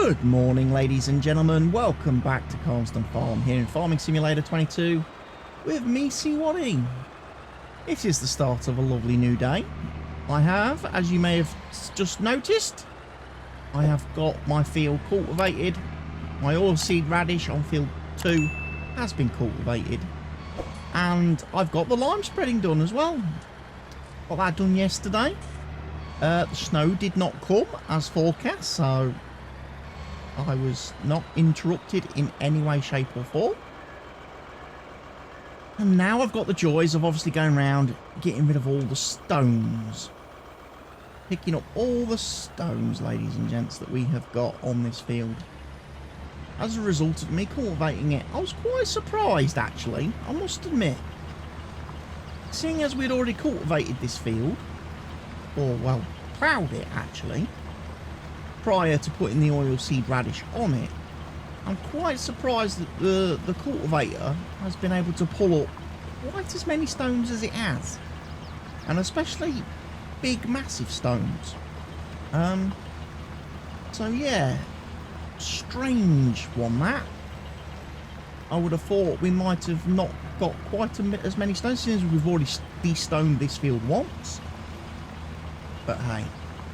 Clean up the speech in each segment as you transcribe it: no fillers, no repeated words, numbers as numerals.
Good morning, ladies and gentlemen. Welcome back to Calmsden Farm here in Farming Simulator 22 with me, CWATTY. It is the start of a lovely new day. I have, as you may have just noticed, I have got my field cultivated. My oilseed radish on field 2 has been cultivated. And I've got the lime spreading done as well. Got that done yesterday. The snow did not come as forecast, so I was not interrupted in any way, shape or form. And now I've got the joys of obviously going around getting rid of all the stones. Picking up all the stones, ladies and gents, that we have got on this field. As a result of me cultivating it, I was quite surprised actually, I must admit. Seeing as we'd already cultivated this field, or well, ploughed it actually, prior to putting the oilseed radish on it, I'm quite surprised that the cultivator has been able to pull up quite as many stones as it has, and especially big massive stones. So yeah, strange one that. I would have thought we might have not got quite as many stones since we've already de-stoned this field once. But hey,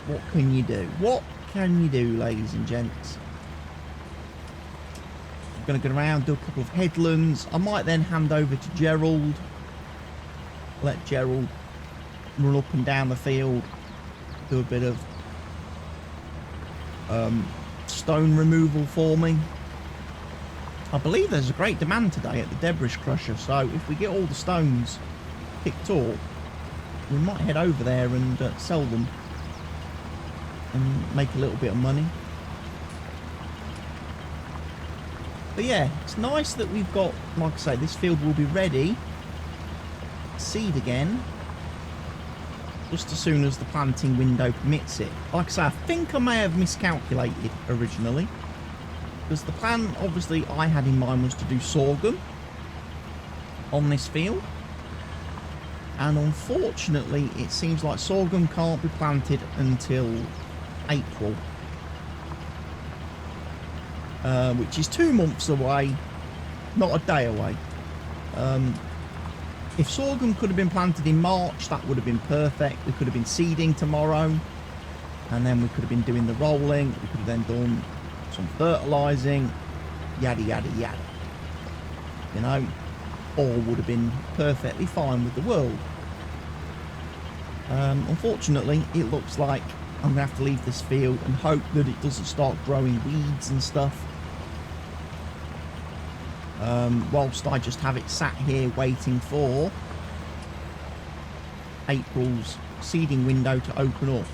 what can you do? What can you do, ladies and gents? I'm going to go around, do a couple of headlands. I might then hand over to Gerald. Let Gerald run up and down the field. Do a bit of stone removal for me. I believe there's a great demand today at the debris crusher, so if we get all the stones picked up, we might head over there and sell them and make a little bit of money. But yeah, it's nice that we've got, like I say, this field will be ready seed again just as soon as the planting window permits it. Like I say, I think I may have miscalculated originally, because the plan obviously I had in mind was to do sorghum on this field, and unfortunately it seems like sorghum can't be planted until April, which is 2 months away, not a day away. If sorghum could have been planted in March, that would have been perfect. We could have been seeding tomorrow, and then we could have been doing the rolling. We could have then done some fertilizing, yada yada yada, you know, all would have been perfectly fine with the world. Unfortunately, it looks like I'm gonna have to leave this field and hope that it doesn't start growing weeds and stuff, whilst I just have it sat here waiting for April's seeding window to open up.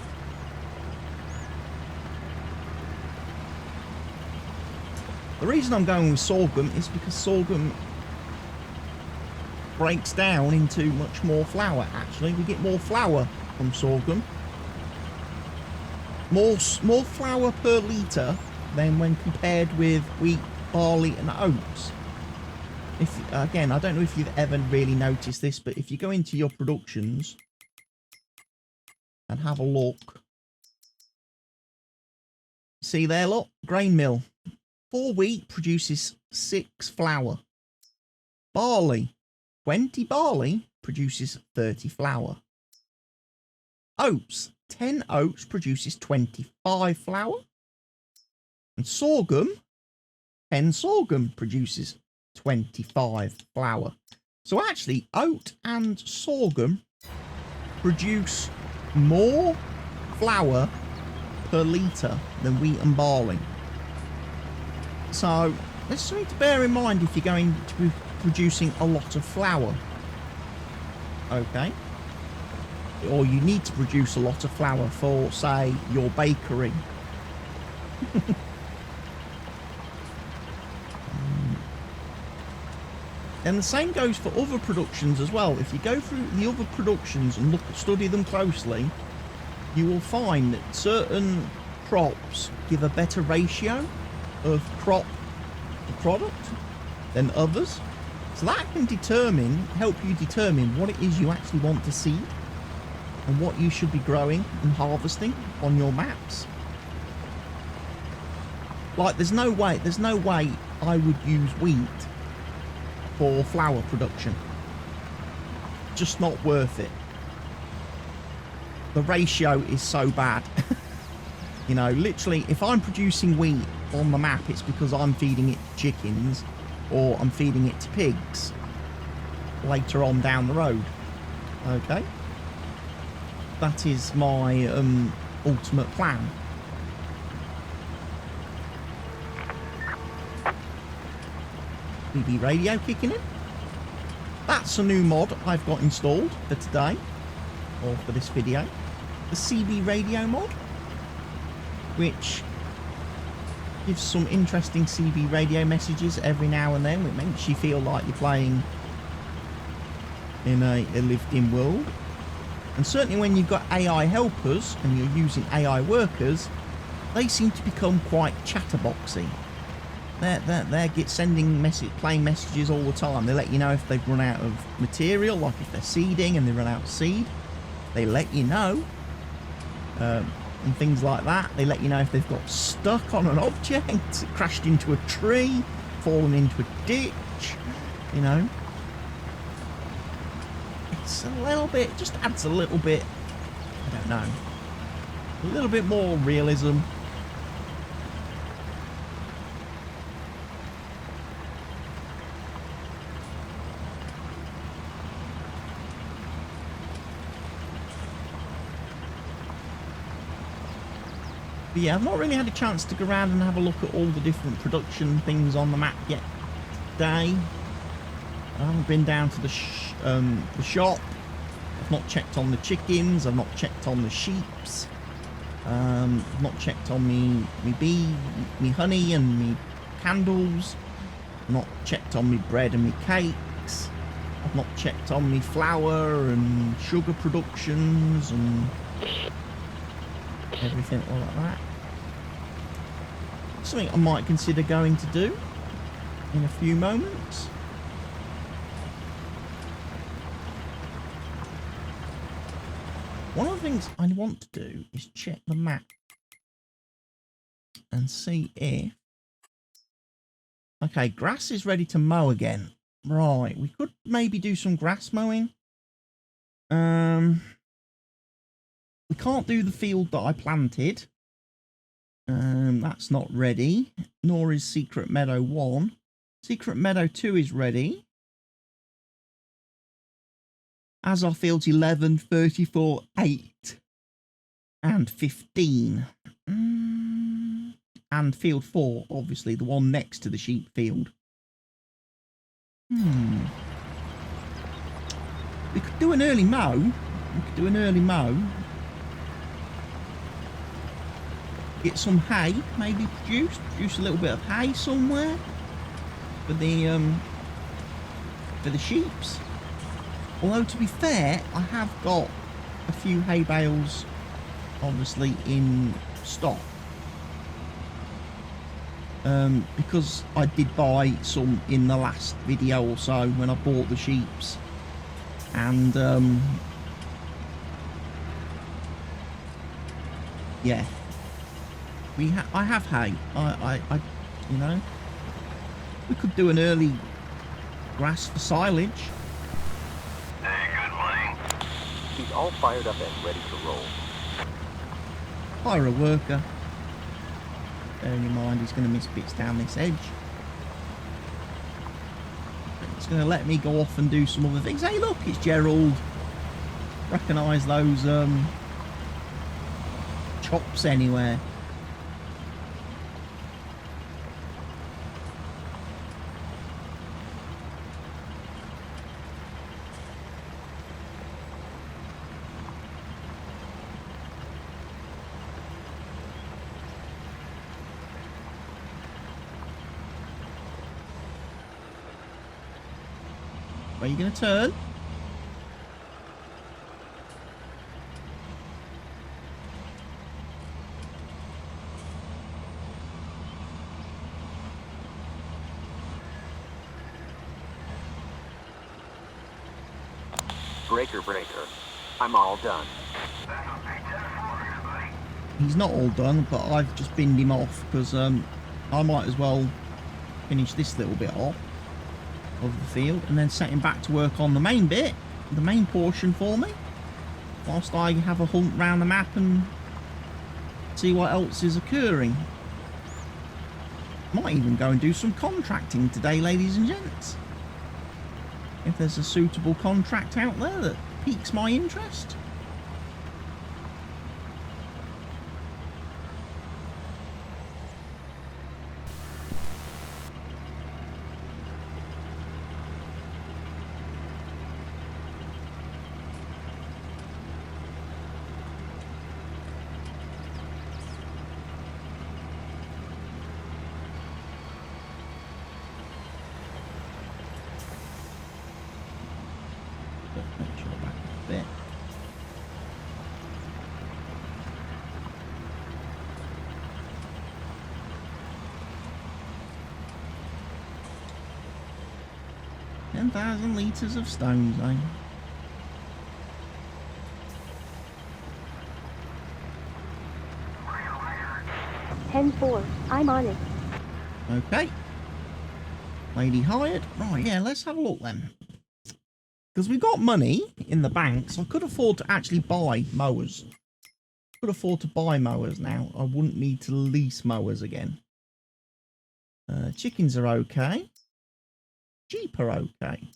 The reason I'm going with sorghum is because sorghum breaks down into much more flour. Actually, we get more flour from sorghum. More flour per litre than when compared with wheat, barley and oats. Again, I don't know if you've ever really noticed this, but if you go into your productions and have a look, see there, look, grain mill. 4 wheat produces 6 flour. Barley, 20 barley produces 30 flour. Oats, 10 oats produces 25 flour. And sorghum, 10 sorghum produces 25 flour. So actually, oat and sorghum produce more flour per litre than wheat and barley. So that's something to bear in mind if you're going to be producing a lot of flour. Okay. Or you need to produce a lot of flour for, say, your bakery. And the same goes for other productions as well. If you go through the other productions and study them closely, you will find that certain crops give a better ratio of crop to product than others. So that can help you determine what it is you actually want to seed and what you should be growing and harvesting on your maps. Like, there's no way I would use wheat for flour production. Just not worth it. The ratio is so bad. You know, literally, if I'm producing wheat on the map, it's because I'm feeding it to chickens or I'm feeding it to pigs later on down the road. Okay? That is my ultimate plan. CB radio kicking in. That's a new mod I've got installed for today, or for this video. The CB radio mod, which gives some interesting CB radio messages every now and then. It makes you feel like you're playing in a lived-in world. And certainly when you've got AI helpers and you're using AI workers, they seem to become quite chatterboxy. They're playing messages all the time. They let you know if they've run out of material, like if they're seeding and they run out of seed. They let you know. And things like that. They let you know if they've got stuck on an object, crashed into a tree, fallen into a ditch, you know. It's a little bit, just adds a little bit, I don't know, a little bit more realism. But yeah, I've not really had a chance to go around and have a look at all the different production things on the map yet today. I haven't been down to the shop. I've not checked on the chickens. I've not checked on the sheeps. I've not checked on me bee, me honey and me candles. I've not checked on me bread and me cakes. I've not checked on me flour and sugar productions and everything like that. Something I might consider going to do in a few moments. One of the things I want to do is check the map and see if... Okay, grass is ready to mow again. Right, we could maybe do some grass mowing. We can't do the field that I planted. That's not ready. Nor is Secret Meadow 1. Secret Meadow 2 is ready. As are fields 11, 34, 8, and 15. And field 4, obviously, the one next to the sheep field. We could do an early mow. Get some hay, maybe produce a little bit of hay somewhere for the sheeps. Although, to be fair, I have got a few hay bales, obviously, in stock. Because I did buy some in the last video or so when I bought the sheeps. And, yeah. I have hay. I you know, we could do an early grass for silage. Hey, good morning. He's all fired up and ready to roll. Hire a worker. Bearing in mind he's going to miss bits down this edge. It's going to let me go off and do some other things. Hey, look, it's Gerald. Recognise those chops anywhere. Where are you going to turn? Breaker. I'm all done. He's not all done, but I've just binned him off because I might as well finish this little bit off of the field and then set him back to work on the main bit, the main portion for me, whilst I have a hunt round the map and see what else is occurring. Might even go and do some contracting today, ladies and gents, if there's a suitable contract out there that piques my interest. Make sure back a bit. $10,000 of stones, eh? $10,400. I'm on it. Okay. Lady hired. Right, yeah, let's have a look then. Because we've got money in the bank, so I could afford to actually buy mowers. Could afford to buy mowers now. I wouldn't need to lease mowers again. Chickens are okay. Sheep are okay.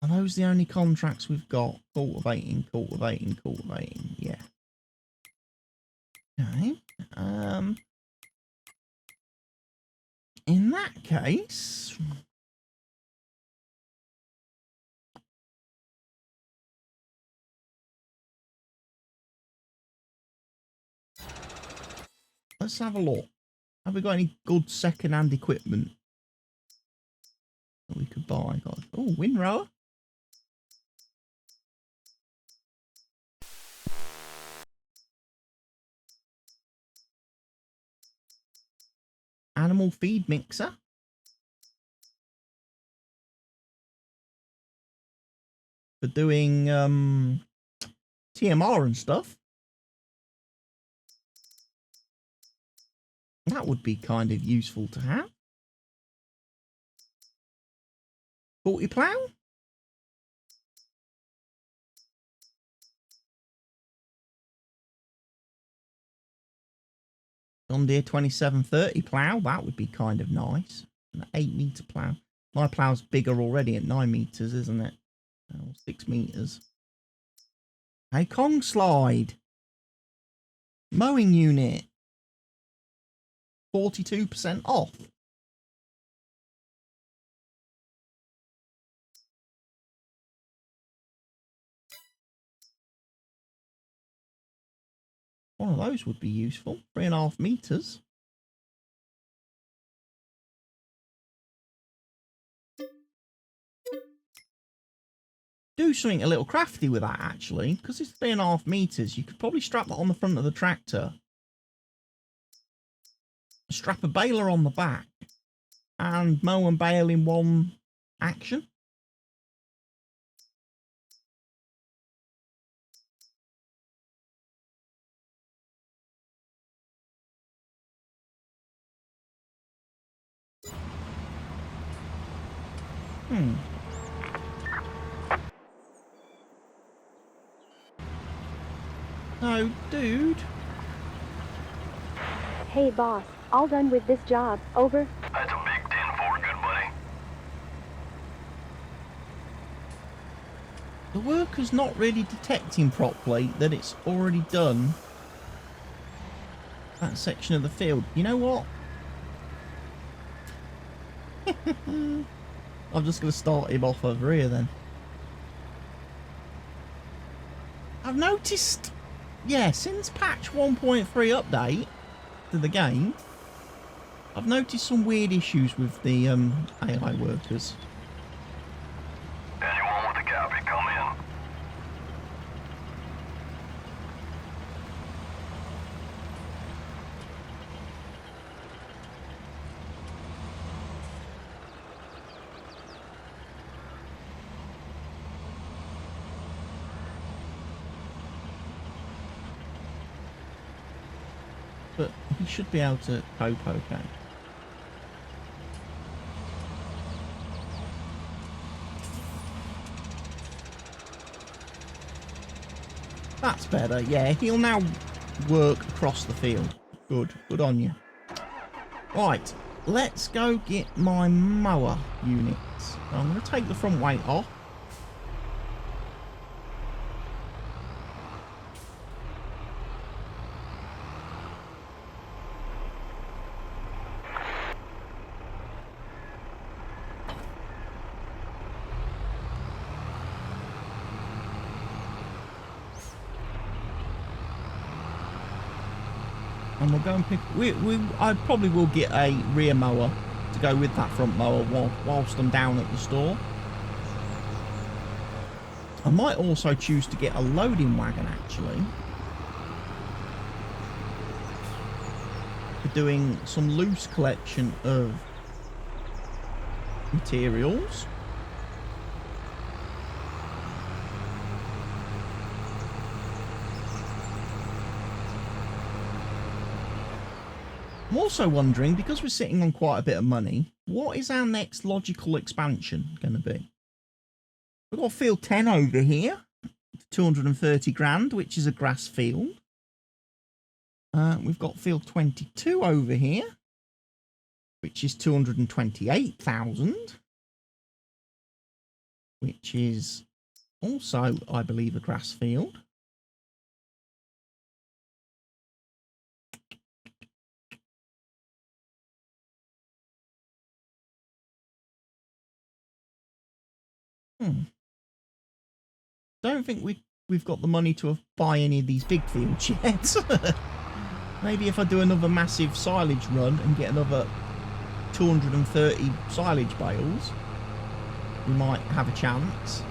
Are those the only contracts we've got? Cultivating, cultivating, cultivating. Yeah. Okay. In that case, let's have a look. Have we got any good second-hand equipment that we could buy? Oh, windrower. Animal feed mixer. For doing TMR and stuff. That would be kind of useful to have. 40 plough? John Deere 2730 plough, that would be kind of nice. An 8 metre plough. My plough's bigger already at 9 metres, isn't it? Oh, 6 metres. A Kong slide. Mowing unit. 42% off. One of those would be useful. 3.5 metres. Do something a little crafty with that, actually, because it's 3.5 metres. You could probably strap that on the front of the tractor. Strap a baler on the back and mow and bale in one action. So, dude. Hey boss, all done with this job. Over. That's a big 10-4, good buddy. The worker's not really detecting properly that it's already done that section of the field. You know what? I'm just going to start him off over here then. I've noticed, yeah, since patch 1.3 update to the game, I've noticed some weird issues with the AI workers. Anyone with a copy, come in. but he should be able to cope okay. That's better, yeah. He'll now work across the field. Good, good on you. Right, let's go get my mower units. I'm going to take the front weight off. And we'll go and pick... I probably will get a rear mower to go with that front mower whilst I'm down at the store. I might also choose to get a loading wagon, actually. For doing some loose collection of materials. I'm also wondering, because we're sitting on quite a bit of money, what is our next logical expansion going to be? We've got field 10 over here, 230 grand, which is a grass field. We've got field 22 over here, which is 228,000, which is also, I believe, a grass field. Don't think we've got the money to buy any of these big fields yet. Maybe if I do another massive silage run and get another 230 silage bales, we might have a chance.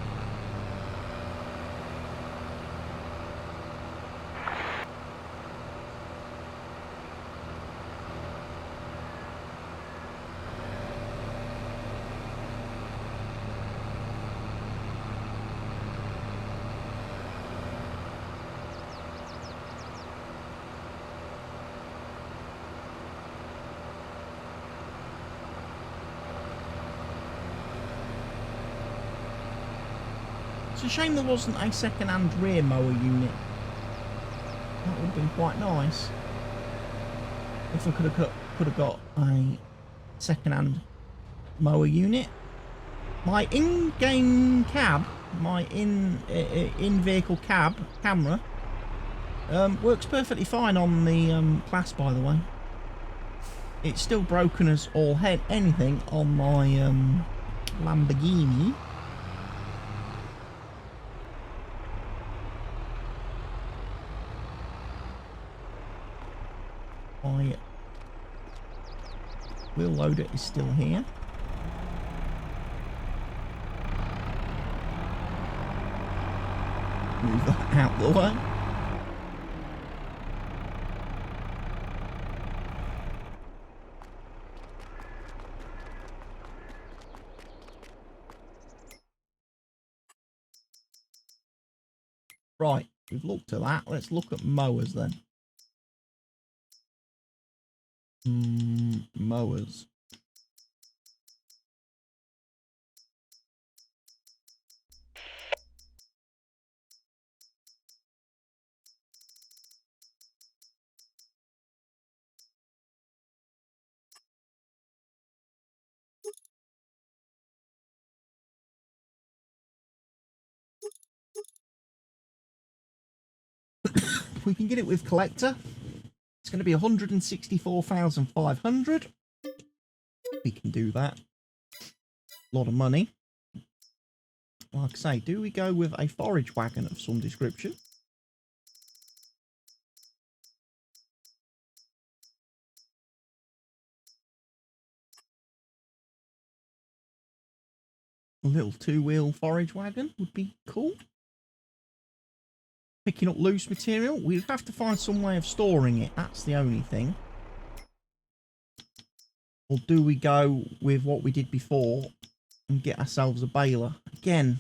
It's a shame there wasn't a second-hand rear mower unit. That would have been quite nice. If I could have got a second-hand mower unit. My in-game cab, my in-vehicle cab camera, works perfectly fine on the Class, by the way. It's still broken as all anything on my Lamborghini. My wheel loader is still here. Move that out the way. Right, we've looked at that. Let's look at mowers then. Mowers. If we can get it with collector, it's going to be 164,500. We can do that. A lot of money. Like I say, do we go with a forage wagon of some description? A little two-wheel forage wagon would be cool. Picking up loose material, we'd have to find some way of storing it. That's the only thing. Or do we go with what we did before and get ourselves a baler? Again,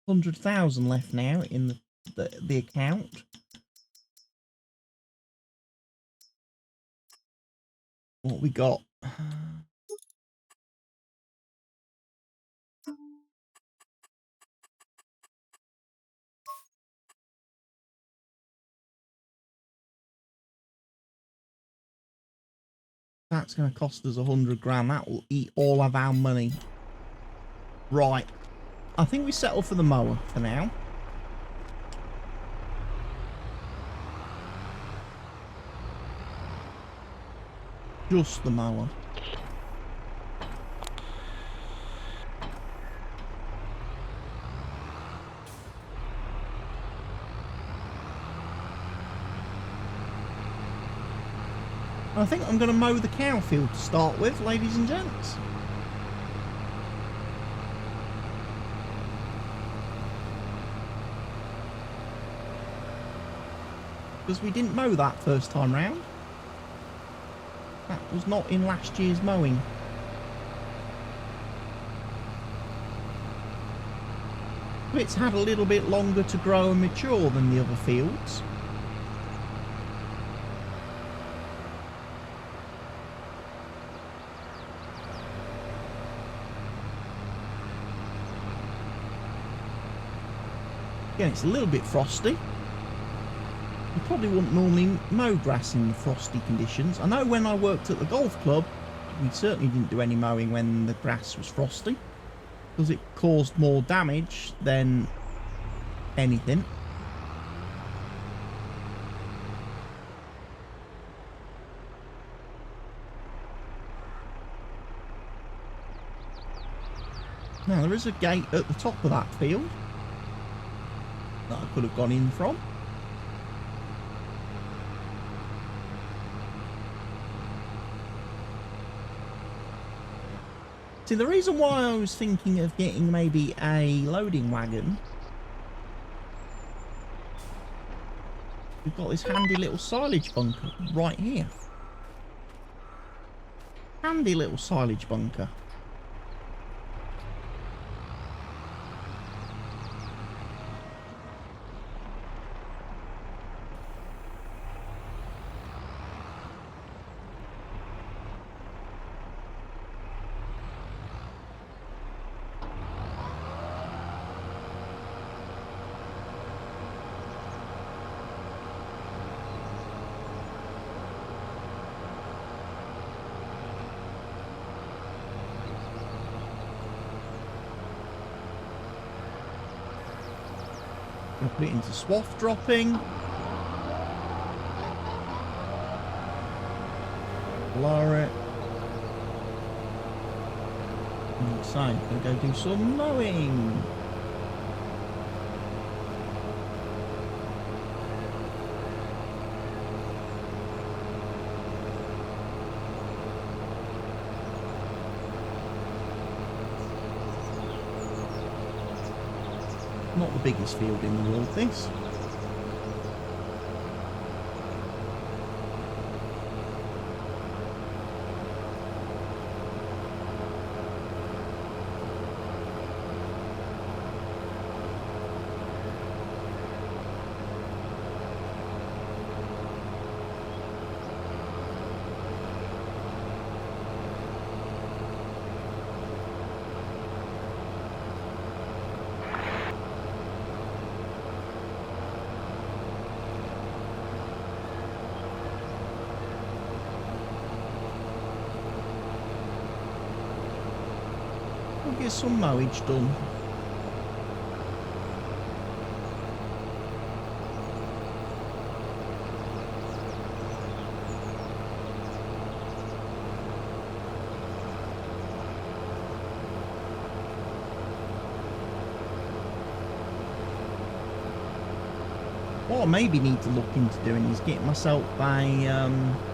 100,000 left now in the account. What we got? That's going to cost us 100 grand. That will eat all of our money. Right. I think we settle for the mower for now. Just the mower. I think I'm going to mow the cow field to start with, ladies and gents. Because we didn't mow that first time round. That was not in last year's mowing. It's had a little bit longer to grow and mature than the other fields. Again, it's a little bit frosty. You probably wouldn't normally mow grass in the frosty conditions. I know when I worked at the golf club, we certainly didn't do any mowing when the grass was frosty, because it caused more damage than anything. Now, there is a gate at the top of that field that I could have gone in from. See, the reason why I was thinking of getting maybe a loading wagon, we've got this handy little silage bunker right here. Handy little silage bunker. I'll put it into swath dropping. Lower it. So, gonna go do some mowing. Not the biggest field in the world, this. We'll get some mowage done. What I maybe need to look into doing is getting myself a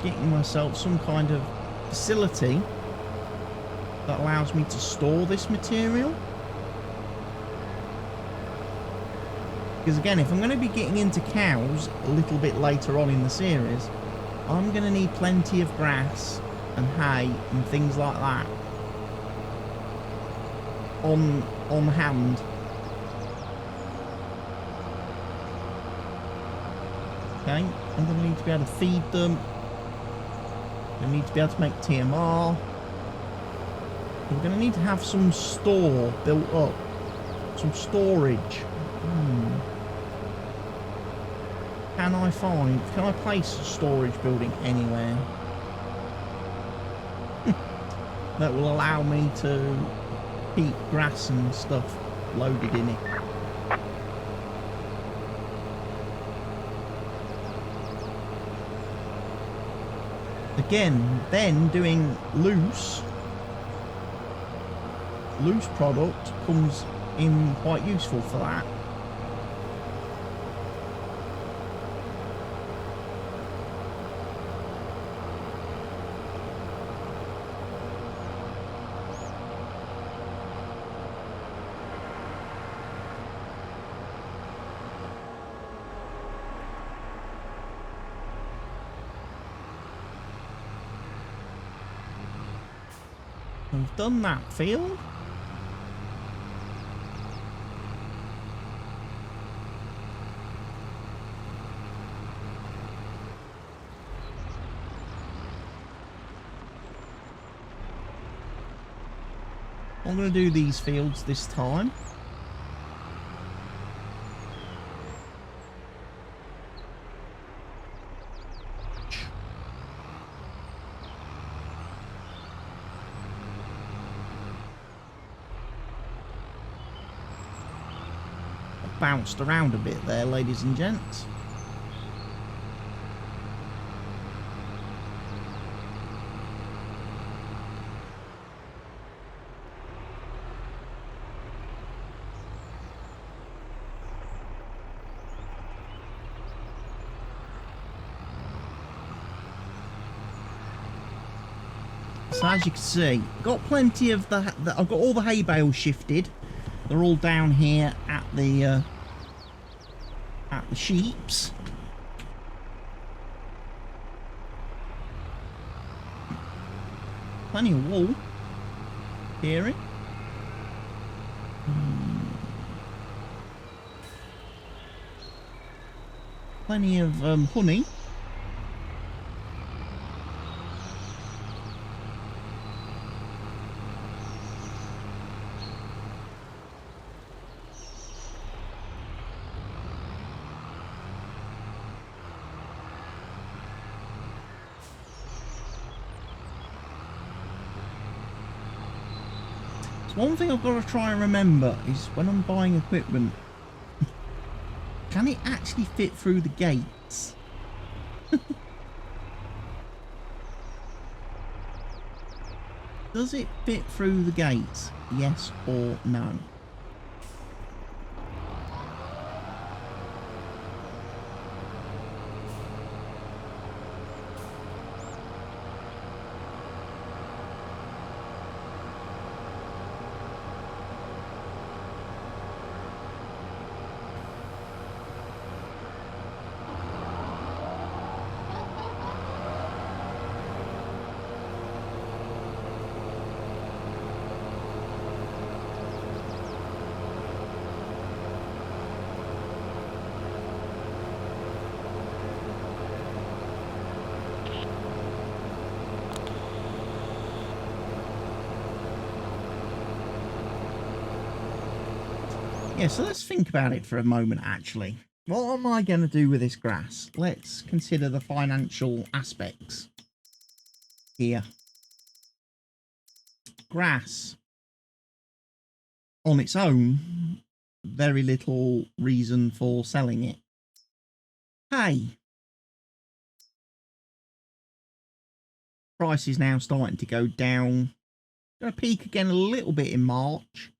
getting myself some kind of facility that allows me to store this material. Because again, if I'm going to be getting into cows a little bit later on in the series, I'm going to need plenty of grass and hay and things like that. on hand. Okay, I'm going to need to be able to feed them. I need to be able to make TMR. We're going to need to have some store built up. Some storage. Can I place a storage building anywhere that will allow me to keep grass and stuff loaded in it? Again, then doing loose product comes in quite useful for that. We've done that field. I'm going to do these fields this time. Bounced around a bit there, ladies and gents. So as you can see, got plenty of I've got all the hay bales shifted. They're all down here at the sheeps. Plenty of wool. Hearing. Plenty of honey. One thing I've got to try and remember is when I'm buying equipment, can it actually fit through the gates? Does it fit through the gates? Yes or no? Yeah, so let's think about it for a moment, actually. What am I going to do with this grass? Let's consider the financial aspects here. Grass, on its own, very little reason for selling it. Hay. Price is now starting to go down. Going to peak again a little bit in March.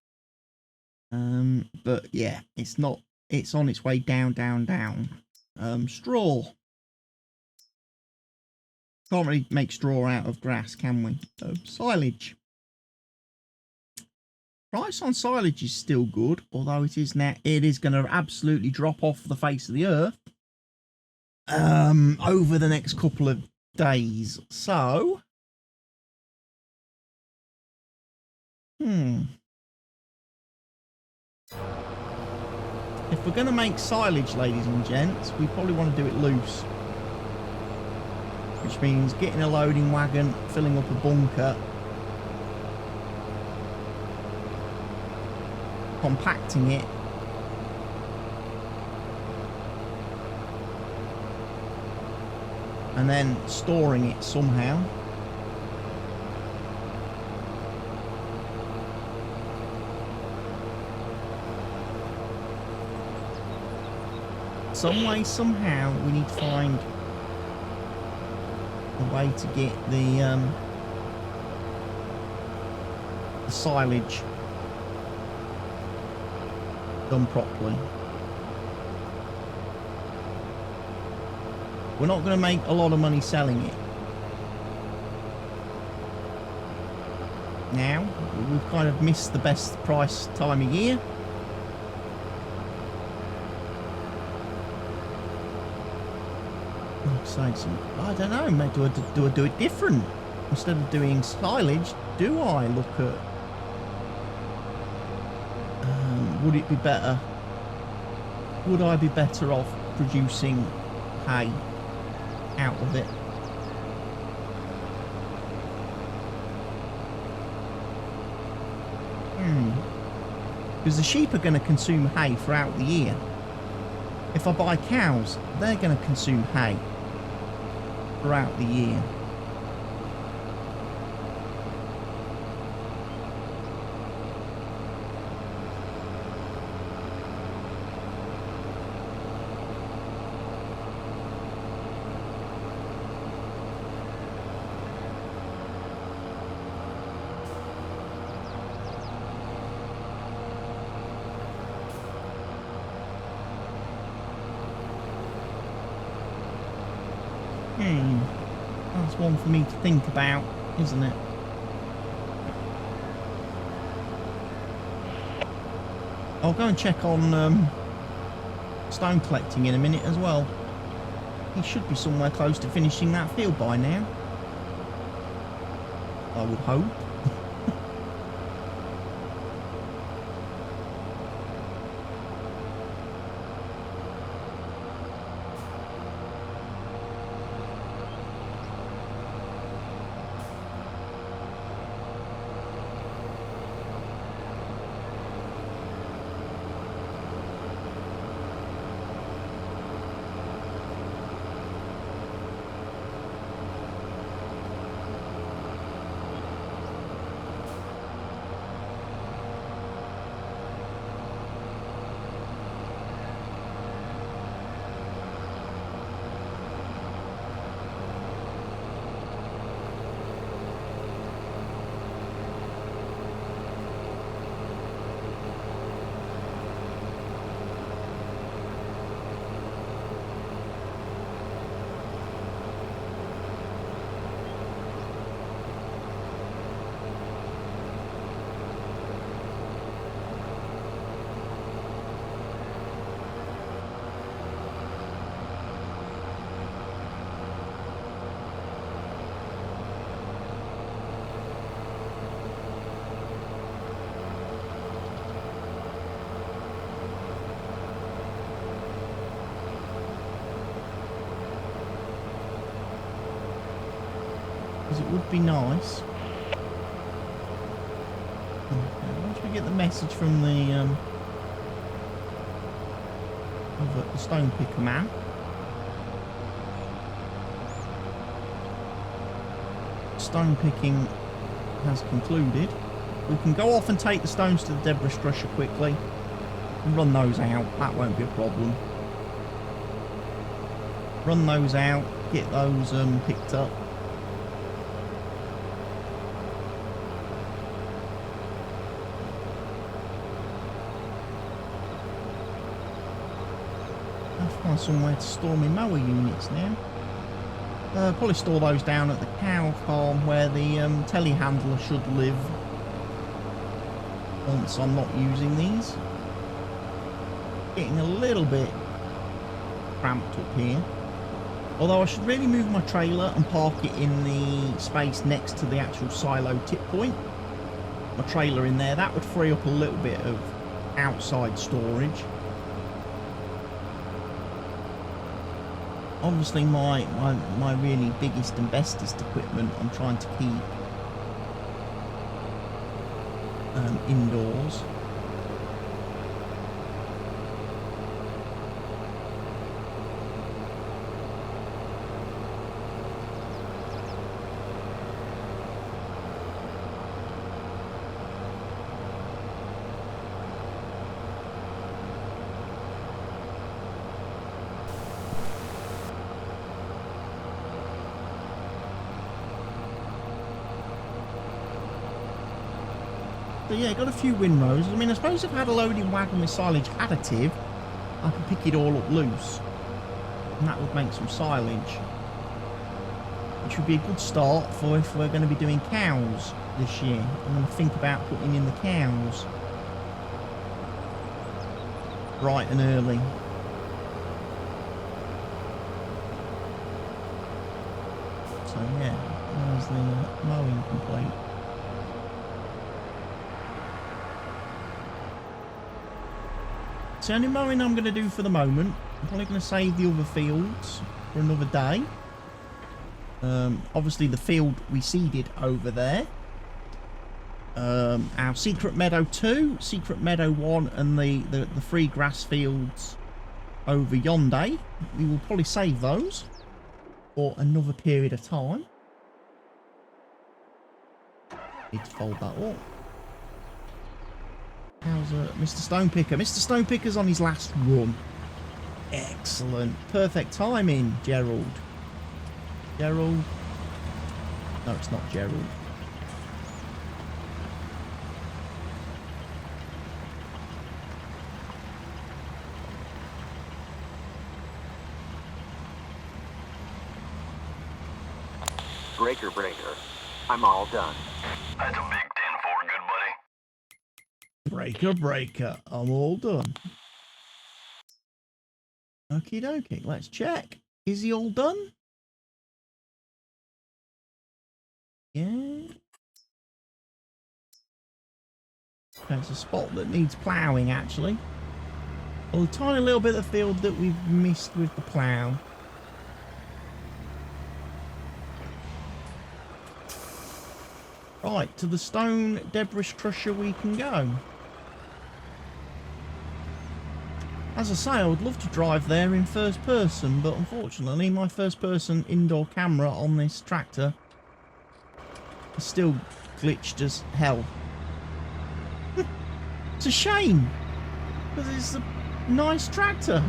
But yeah, it's on its way down. Straw. Can't really make straw out of grass, can we? Silage. Price on silage is still good, although it is going to absolutely drop off the face of the earth over the next couple of days. So If we're going to make silage, ladies and gents, we probably want to do it loose. Which means getting a loading wagon, filling up a bunker, compacting it, and then storing it somehow. Some way, somehow, we need to find a way to get the silage done properly. We're not going to make a lot of money selling it. Now, we've kind of missed the best price time of year. I don't know, maybe do I do it different? Instead of doing silage, do I look at... would it be better? Would I be better off producing hay out of it? Because the sheep are going to consume hay throughout the year. If I buy cows, they're going to consume hay throughout the year. That's one for me to think about, isn't it? I'll go and check on stone collecting in a minute as well. He should be somewhere close to finishing that field by now, I would hope. Because it would be nice. Okay, once we get the message from the of the stone picker man. Stone picking has concluded. We can go off and take the stones to the debris crusher quickly and run those out. That won't be a problem. Run those out, get those picked up. I'll find somewhere to store my mower units now. Probably store those down at the cow farm where the telehandler should live once I'm not using these. Getting a little bit cramped up here. Although I should really move my trailer and park it in the space next to the actual silo tip point. My trailer in there, that would free up a little bit of outside storage. Obviously my really biggest and bestest equipment I'm trying to keep indoors. So yeah, got a few windrows. I mean, I suppose if I had a loading wagon with silage additive, I could pick it all up loose. And that would make some silage. Which would be a good start for if we're going to be doing cows this year. I'm going to think about putting in the cows bright and early. So yeah, there's the mowing complete. It's the only mowing I'm going to do for the moment. I'm probably going to save the other fields for another day. Obviously the field we seeded over there. Our Secret Meadow 2, Secret Meadow 1 and the free grass fields over yonder. We will probably save those for another period of time. Need to fold that up. How's Mr. Stonepicker? Mr. Stonepicker's on his last run. Excellent. Perfect timing, Gerald. Gerald. No, it's not Gerald. Breaker. I'm all done. That's a big 10-4, good buddy. Breaker. I'm all done. Okie dokie. Let's check. Is he all done? Yeah. There's a spot that needs ploughing, actually. A tiny little bit of field that we've missed with the plough. Right, to the stone debris crusher we can go. As I say, I would love to drive there in first person, but unfortunately my first person indoor camera on this tractor is still glitched as hell. It's a shame, because it's a nice tractor.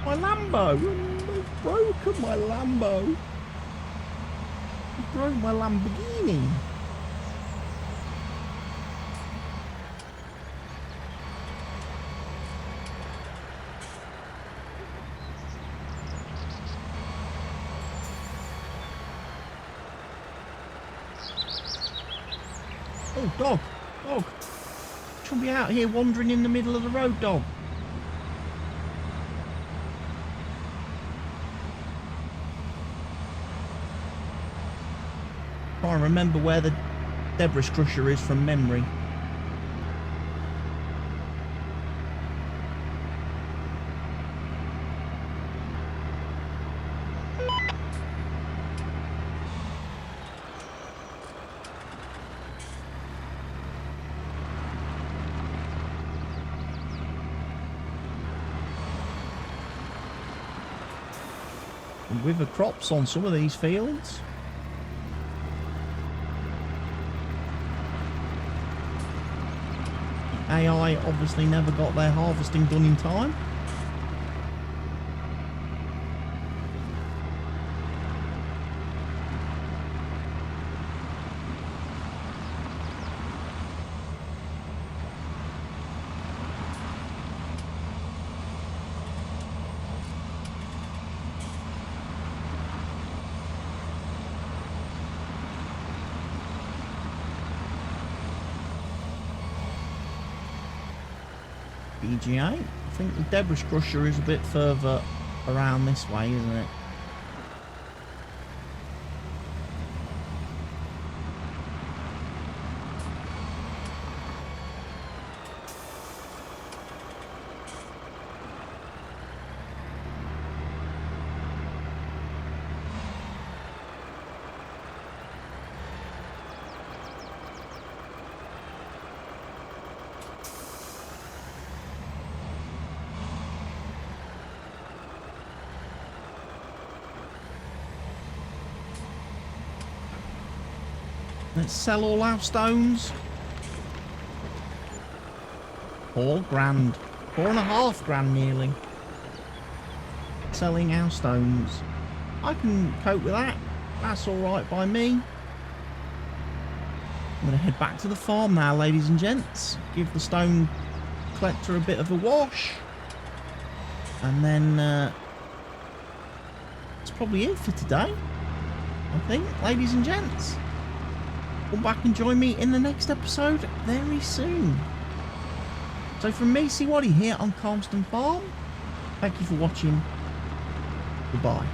My Lambo! I've broken my Lambo! I broke my Lamborghini! Oh, dog! Shouldn't be out here wandering in the middle of the road, dog. Try and remember where the debris crusher is from memory. And with the crops on some of these fields. AI obviously never got their harvesting done in time. BGA. I think the debris crusher is a bit further around this way, isn't it? Let's sell all our stones. 4 grand. 4.5 grand nearly. Selling our stones. I can cope with that. That's alright by me. I'm going to head back to the farm now, ladies and gents. Give the stone collector a bit of a wash. And then that's probably it for today, I think, ladies and gents. Come back and join me in the next episode very soon. So from me, CWATTY here on Calmsden Farm, thank you for watching. Goodbye.